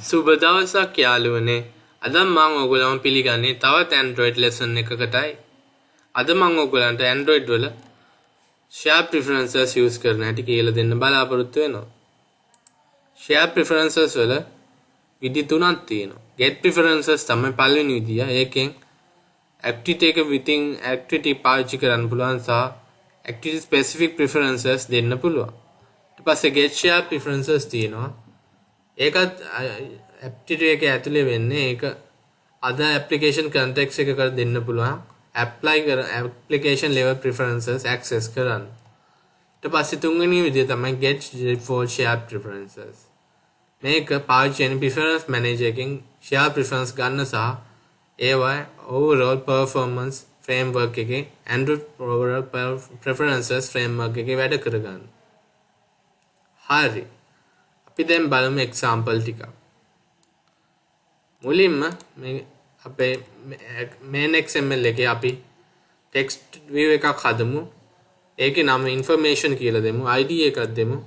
සුබ දවසක් යාළුවනේ. අද මම ඔයගොල්ලන්ව පිළිගන්නේ තවත් Android lesson එකකටයි. අද මම ඔයගොල්ලන්ට Android වල share preferences use කරන හැටි කියලා දෙන්න බලාපොරොත්තු වෙනවා. share preferences වල විදි තුනක් තියෙනවා. get preferences තමයි පළවෙනි විදිය. ඒකෙන් activity එක within activity පාවිච්චි කරන්න පුළුවන් සහ activity specific preferences දෙන්න පුළුවන්. ඊට පස්සේ get share preferences තියෙනවා. ඒකත් ඇප්ටිටියුඩ් එක ඇතුලේ වෙන්නේ ඒක අද ඇප්ලිකේෂන් කන්ටෙක්ස්ට් එකකට දෙන්න පුළුවන් ඇප්ලයි කර ඇප්ලිකේෂන් ලෙවල් ප්‍රෙෆරන්සස් ඇක්සස් කරන්න. ඊට පස්සේ තුන්වෙනි විදිය තමයි get default share preferences. මේක පාවිච්චි වෙන preference manager එකෙන් share preference ගන්න සහ ඒවා overall performance framework එකේ Android overall preferences framework එකේ වැඩ කරගන්න. හරි. අපි දැන් බලමු example ටික. මුලින්ම මේ අපේ main XML එකේ අපි text view එකක් හදමු. ඒකේ නම information කියලා දෙමු. ID එකක් දෙමු.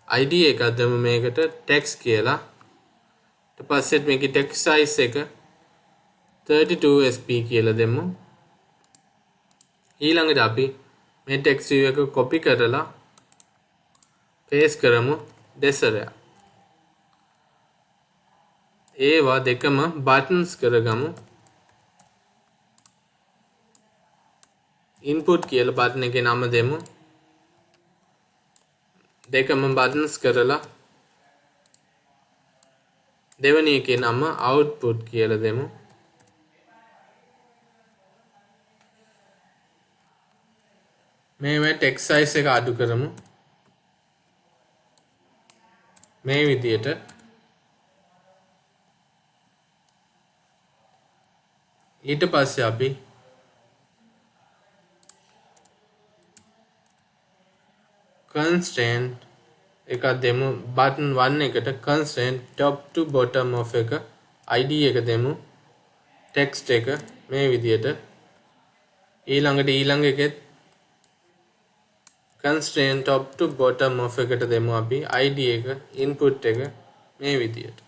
ID එකක් දෙමු මේකට text කියලා. ඊට පස්සේ මේකේ text size එක 32 sp කියලා දෙමු. ඊළඟට අපි මේ text view එක copy කරලා paste කරමු දෙසරයක්. ඒවා දෙකම buttons කරගමු. input කියලා button එකේ නම දෙමු. දෙකම buttons කරලා දෙවෙනි එකේ නම output කියලා දෙමු. මේ text size එක අඩු කරමු. මේ විදියට ඊට පස්සේ අපි constraint එකක් දෙමු button 1 එකට constraint top to bottom of එක ID එක දෙමු text එක මේ විදියට ඊළඟ එකෙත් constraint top to bottom of එකට දෙමු අපි ID එක input එක මේ විදියට.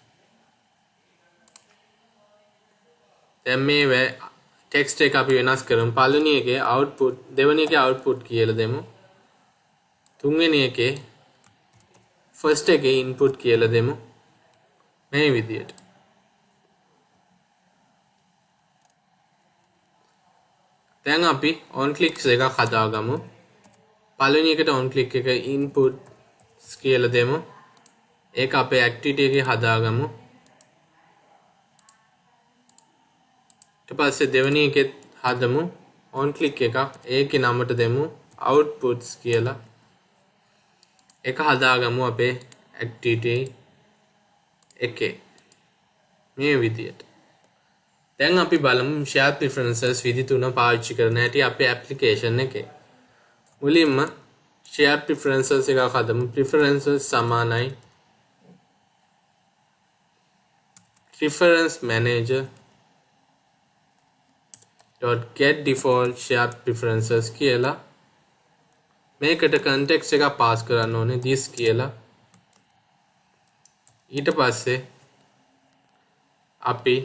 දැන් මේ text එක අපි වෙනස් කරමු. පළවෙනි එකේ output දෙවෙනි එකේ output කියලා දෙමු. තුන්වෙනි එකේ first එකේ input කියලා දෙමු මේ විදියට. දැන් අපි on clicks එකක් හදාගමු. පළවෙනි එකට on click එක inputs කියලා දෙමු. ඒක අපේ activity එකේ හදාගමු. ඊට පස්සේ දෙවෙනි එකෙත් හදමු on click එකක්. ඒකේ නමට දෙමු outputs කියලා. ඒක හදාගමු අපේ activity එකේ. මේ විදියට. දැන් අපි බලමු share preferences විදි තුන පාවිච්චි කරන හැටි අපේ application එකේ. මුලින්ම share preferences එකක් හදමු. preferences සමානයි preference manager .get default share preferences කියලා. මේකට context එකක් pass කරන්න ඕනේ this කියලා. ඊට පස්සේ අපි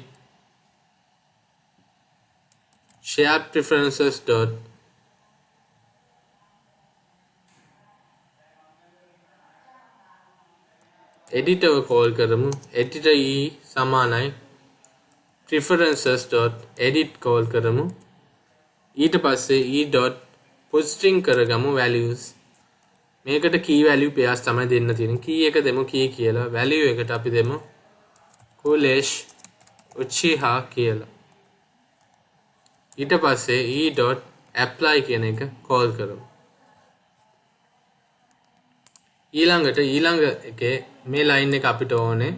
share preferences editor call කරමු. editor e සමානයි preferences.edit call කරමු. ඊට පස්සේ e.pushstring කරගමු values. මේකට key value pairs තමයි දෙන්න තියෙන්නේ. key එක දෙමු key කියලා. value එකට අපි දෙමු Kulesh Uchiha කියලා. ඊට පස්සේ e.apply කියන එක call කරමු. ඊළඟ එකේ මේ line එක අපිට ඕනේ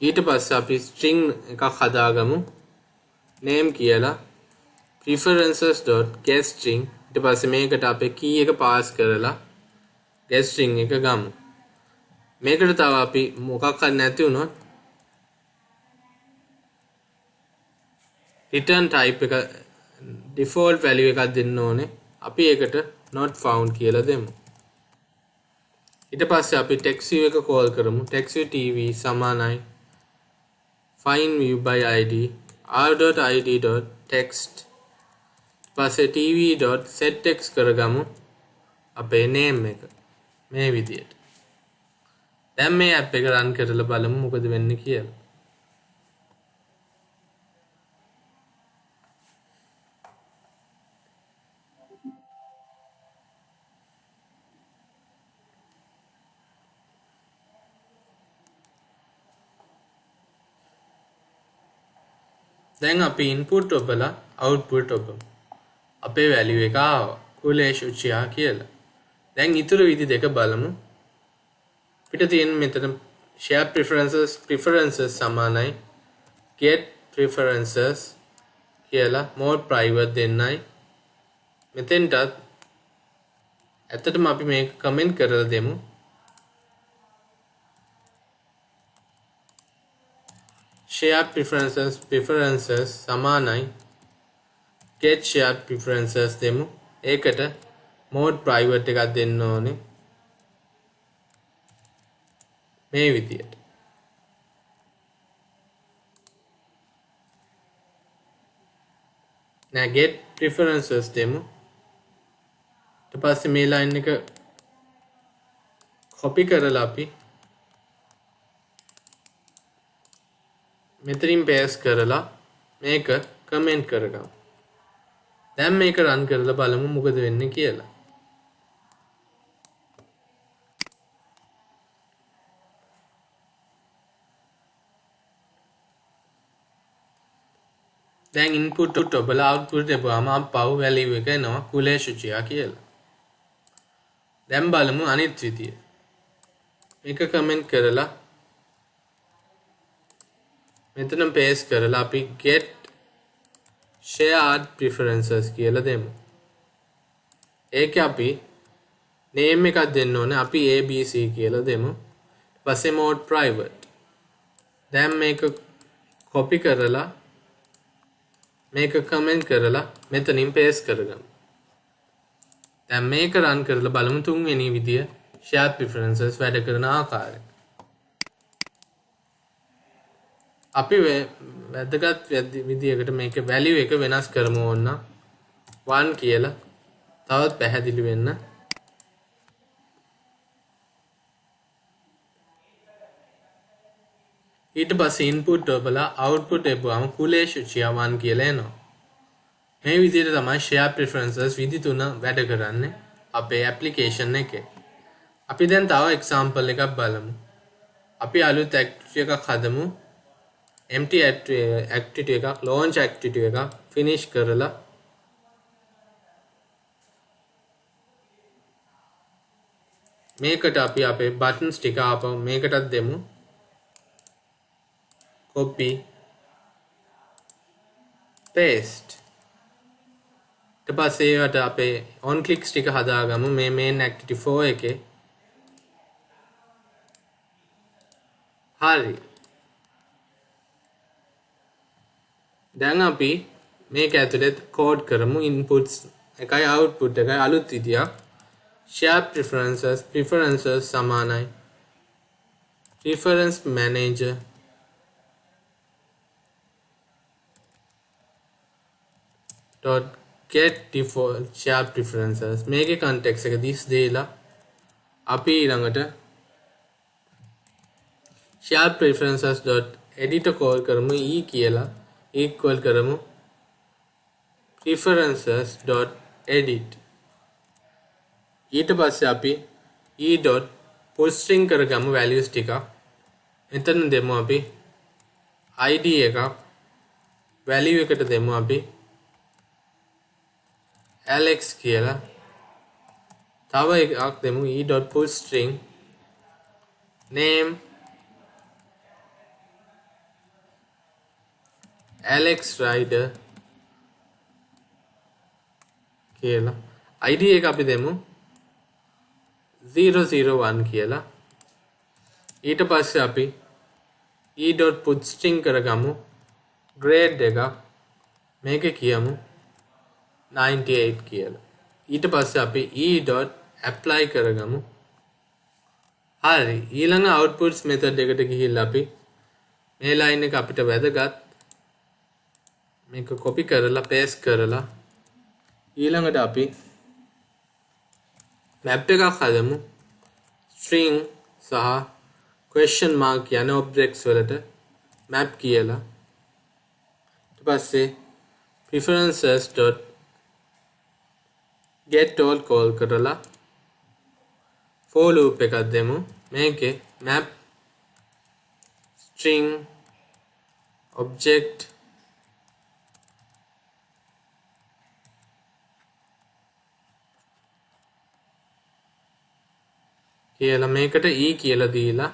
ඊට පස්සේ අපි string එකක් හදාගමු name කියලා preferences.getString. ඊට පස්සේ මේකට අපේ key එක pass කරලා getString එක ගමු. මේකට තව අපි මොකක් හරි නැති වුණොත් return type එක default value එකක් දෙන්න ඕනේ. අපි ඒකට not found කියලා දෙමු. ඊට පස්සේ අපි text view එක call කරමු. text view tv සමානයි find view by id r.id.text පස්සේ tv.setText කරගමු අපේ name එක මේ විදියට. දැන් මේ app එක run කරලා බලමු මොකද වෙන්නේ කියලා. දැන් අපි input ඔබලා output ඔබමු. අපේ value එක ආවා කුලේෂ් උචියා කියලා. දැන් ඊතුරු විදි දෙක බලමු. පිට තියෙන මෙතන share preferences සමානයි get preferences කියලා mode private දෙන්නයි. මෙතෙන්ටත් ඇත්තටම අපි මේක කමෙන්ට් කරලා දෙමු. share preferences සමානයි get share preferences දෙමු. ඒකට mode private එකක් දෙන්න ඕනේ මේ විදියට. now get preferences දෙමු. ඊට පස්සේ මේ line එක copy කරලා අපි මෙතනින් paste කරලා මේක comment කරගමු. දැන් මේක run කරලා බලමු මොකද වෙන්නේ කියලා. දැන් input ඔබලා output දෙපුවාම අපව value එක එනවා කුලේෂ් උචියා කියලා. දැන් බලමු අනිත් විදිය. මේක comment කරලා මෙතන paste කරලා අපි get shared preferences කියලා දෙමු. ඒක අපි name එකක් දෙන්න ඕනේ. අපි abc කියලා දෙමු. ඊපස්සේ mode private. දැන් මේක copy කරලා මේක comment කරලා මෙතනින් paste කරගමු. දැන් මේක run කරලා බලමු තුන්වෙනි විදිය shared preferences වැඩ කරන ආකාරය. අපි වැදගත් විදියකට මේක value එක වෙනස් කරමු ඕන 1 කියලා තවත් පැහැදිලි වෙන්න. ඊට පස්සේ input ඔබලා output එපුවාම කුලේෂ් උචියා 1 කියලා එනවා. මේ විදිහට තමයි share preferences විදි තුන වැඩ කරන්නේ අපේ application එකේ. අපි දැන් තව example එකක් බලමු. අපි අලුත් activity එකක් හදමු. empty activity එකක් launch activity එකක් finish කරලා මේකට අපි අපේ buttons ටික ආපහු මේකටත් දෙමු. copy paste. ඊට පස්සේ ඒවට අපේ on clicks ටික හදාගමු මේ main activity 4 එකේ. හරි. දැන් අපි මේක ඇතුලේ කෝඩ් කරමු inputs එකයි output එකයි අලුත් විදියක් share preferences සමානයි preference manager dot get default share preferences මේකේ context එක this දීලා අපි ඊළඟට share preferences dot editor call කරමු e කියලා equal කරමු preferences dot edit. ඊට පස්සේ අපි e dot push string කරගමු values ටික. එතන දෙමු අපි id එකක් value එකට දෙමු අපි alex කියලා. තව එකක් දෙමු e dot push string name Alex Rider කියලා. id එක අපි දෙමු 001 කියලා. ඊට පස්සේ අපි e.putString කරගමු grade එක මේක කියමු 98 කියලා. ඊට පස්සේ අපි e.apply කරගමු. හරි, ඊළඟ outputs method එකට ගිහිල්ලා අපි මේ line එක අපිට වැදගත් මේක copy කරලා paste කරලා ඊළඟට අපි map එකක් හදමු. string සහ question mark යන objects වලට map කියලා. ඊට පස්සේ preferences.get all call කරලා for loop එකක් දෙමු. මේකේ map string object කියලා මේකට e කියලා දීලා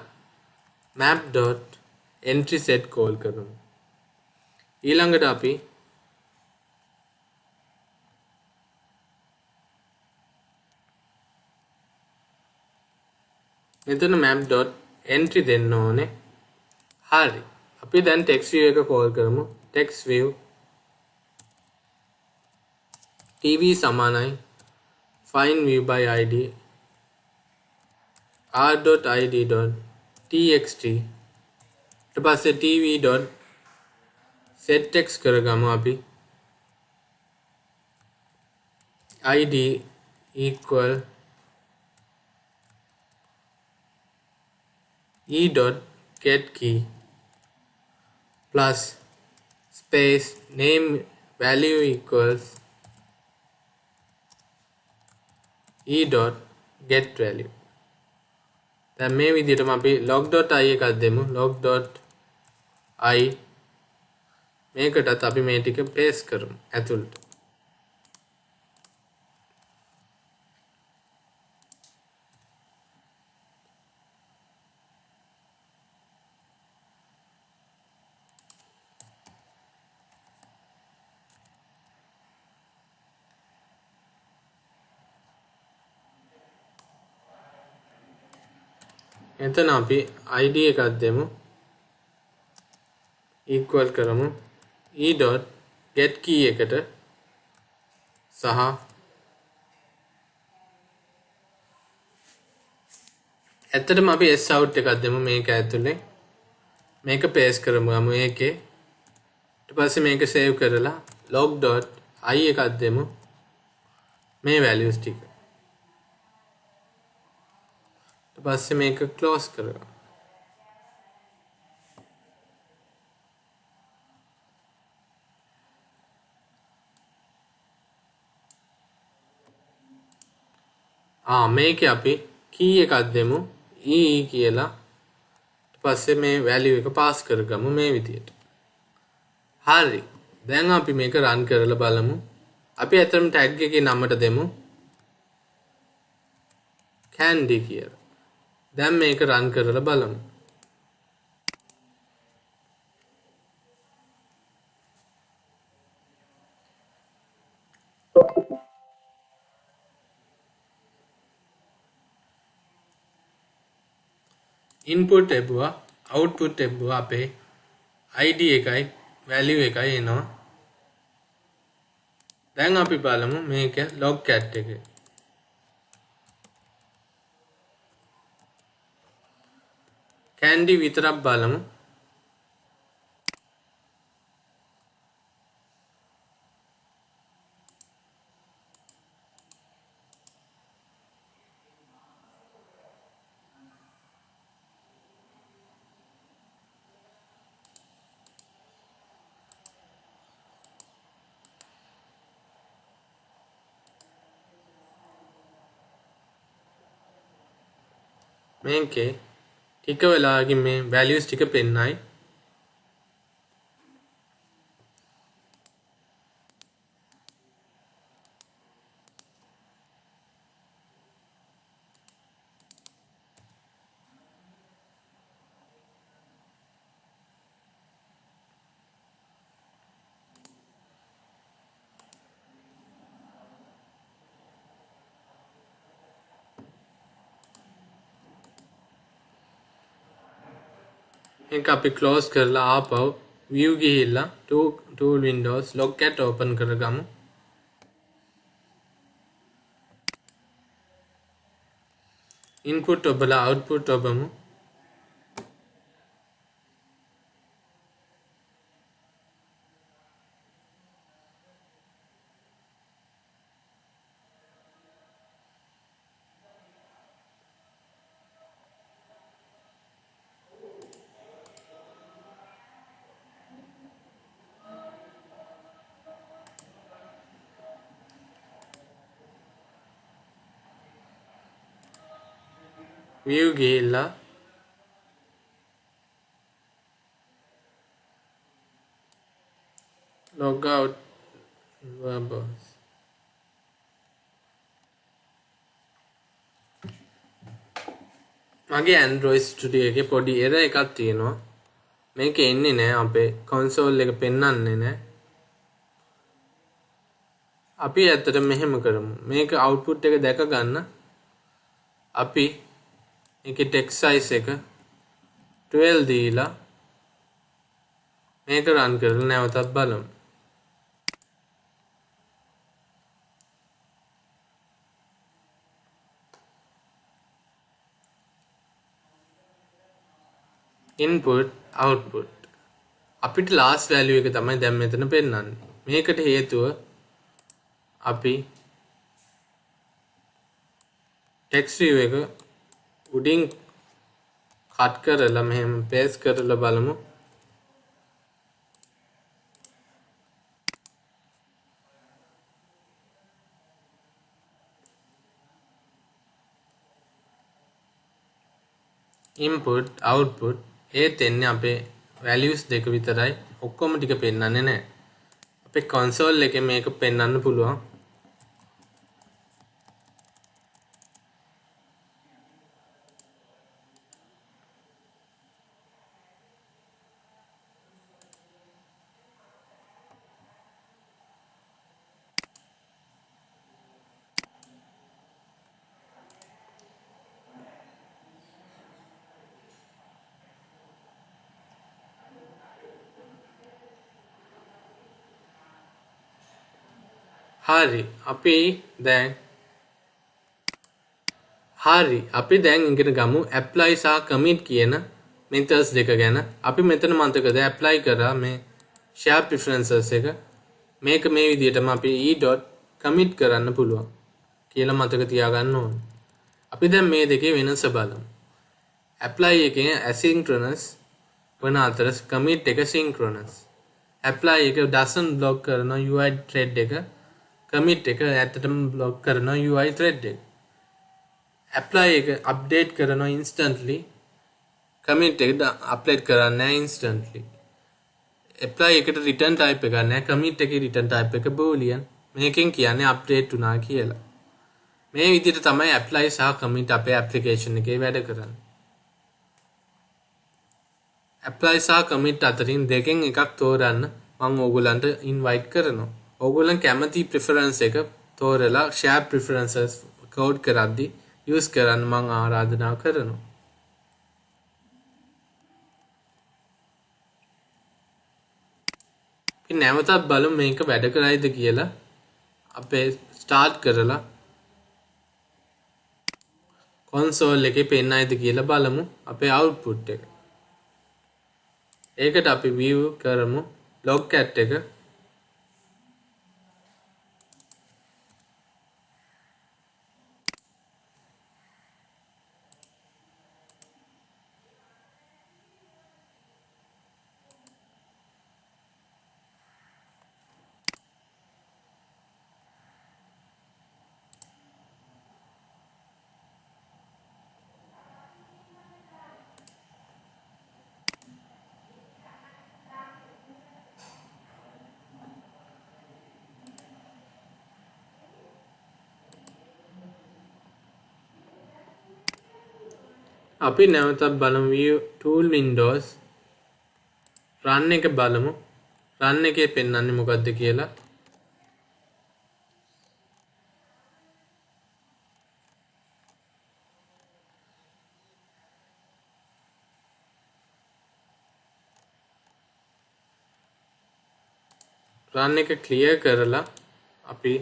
map.entrySet call කරමු. ඊළඟට අපි මෙතන map.entry දෙන්න ඕනේ. හරි, අපි දැන් text view එක call කරමු. text view tv සමානයි find view by id r.id.txt ඊට පස්සේ tv.setText කරගමු අපි id equal e.getKey plus space name value equals e.getValue. දැන් මේ විදිහටම අපි log.i එකක් දෙමු. log.i මේකටත් අපි මේ ටික paste කරමු ඇතුළට. එතන අපි id එකක් දෙමු. equal කරමු e.getKey එකට සහ ඇත්තටම අපි sout එකක් දෙමු මේක ඇතුලේ. මේක paste කරමු මේකේ. ඊට පස්සේ මේක save කරලා log.i එකක් දෙමු. මේ values ටික. ඊට පස්සේ මේක close කරගමු. මේකේ අපි key එකක් දෙමු e කියලා. ඊට පස්සේ මේ value එක pass කරගමු මේ විදියට. හරි, දැන් අපි මේක run කරලා බලමු. අපි අතරම tag එකේ නමට දෙමු candy කියලා. දැන් මේක run කරලා බලමු. input එබුවා output එබුවා අපේ id එකයි value එකයි එනවා. දැන් අපි බලමු මේක logcat එකේ. candy විතරක් බලමු. මේකේ ටික වෙලාවකින් මේ values ටික පෙන්නයි. මේක අපි close කරලා ආපහු view ගිහිල්ලා tool windows logcat open කරගමු. input ඔබලා output ඔබමු. view ගිහිල්ලා log out verbs මගේ Android Studio එකේ පොඩි error එකක් තියෙනවා. මේක එන්නේ නැහැ අපේ console එක පෙන්වන්නේ නැහැ. අපි ඇත්තට මෙහෙම කරමු. මේක output එක දැක ගන්න අපි මේකේ text size එක 12 දීලා මේක run කරලා නැවතත් බලමු. input output අපිට last value එක තමයි දැන් මෙතන පෙන්නන්නේ. මේකට හේතුව අපි text view එක උඩින් cut කරලා මෙහෙම paste කරලා බලමු. input output ඒත් එන්නේ අපේ values දෙක විතරයි. ඔක්කොම ටික පෙන්වන්නේ නැහැ. අපේ console එකේ මේක පෙන්වන්න පුළුවන්. හරි අපි දැන් ඉගෙන ගමු apply සහ commit කියන methods දෙක ගැන. අපි මෙතන මතකද apply කරා මේ share preferences එක. මේක මේ විදිහටම අපි e.commit කරන්න පුළුවන් කියලා මතක තියාගන්න ඕනේ. අපි දැන් මේ දෙකේ වෙනස බලමු. apply එකේ asynchronous වන අතර commit එක synchronous. apply එක doesn't block කරන UI thread එක, commit එක ඇත්තටම block කරන UI thread එක. apply එක update කරනවා instantly, commit එක update කරන්නේ instantly. apply එකට return type එකක් නැහැ, commit එකේ return type එක boolean. මේකෙන් කියන්නේ update වුණා කියලා. මේ විදිහට තමයි apply සහ commit අපේ application එකේ වැඩ කරන්නේ. apply සහ commit අතරින් දෙකෙන් එකක් තෝරන්න මම ඕගොල්ලන්ට invite කරනවා. ඕගොල්ලන් කැමති preference එක තෝරලා share preferences code කරද්දී use කරන්න මම ආරාධනා කරනවා. අපි නැවතත් බලමු මේක වැඩ කරයිද කියලා. අපේ start කරලා console එකේ පෙන්නයිද කියලා බලමු අපේ output එක. ඒකට අපි view කරමු logcat එක. අපි නැවතත් බලමු view tool windows run එක බලමු. run එකේ පෙන්වන්නේ මොකද්ද කියලා. run එක clear කරලා අපි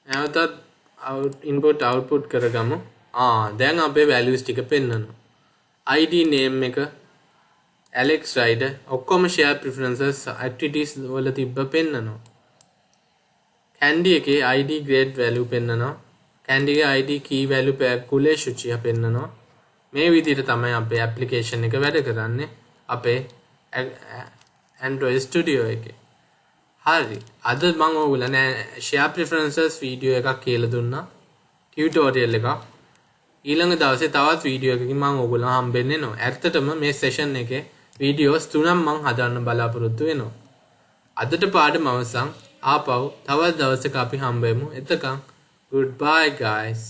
නැවතත් input output කරගමු. දැන් අපේ values ටික පෙන්නනවා. id name එක Alex Rider ඔක්කොම share preferences activities වල තිබ්බ පෙන්නනවා. Candy එකේ id grade value පෙන්නනවා. Candy එකේ id key value කුලේ සුචිය පෙන්නනවා. මේ විදිහට තමයි අපේ application එක වැඩ කරන්නේ අපේ Android Studio එකේ. හරි. අද මම ඔයගොල්ලන්ට share preferences video එකක් කියලා දුන්නා. tutorial එකක්. ඊළඟ දවසේ තවත් වීඩියෝ එකකින් මම ඔයගොල්ලන් හම්බෙන්න එනවා. ඇත්තටම මේ session එකේ videos 3ක් මම හදන්න බලාපොරොත්තු වෙනවා. අදට පාඩම අවසන්. ආපහු තවත් දවසක අපි හම්බෙමු. එතකන් goodbye guys.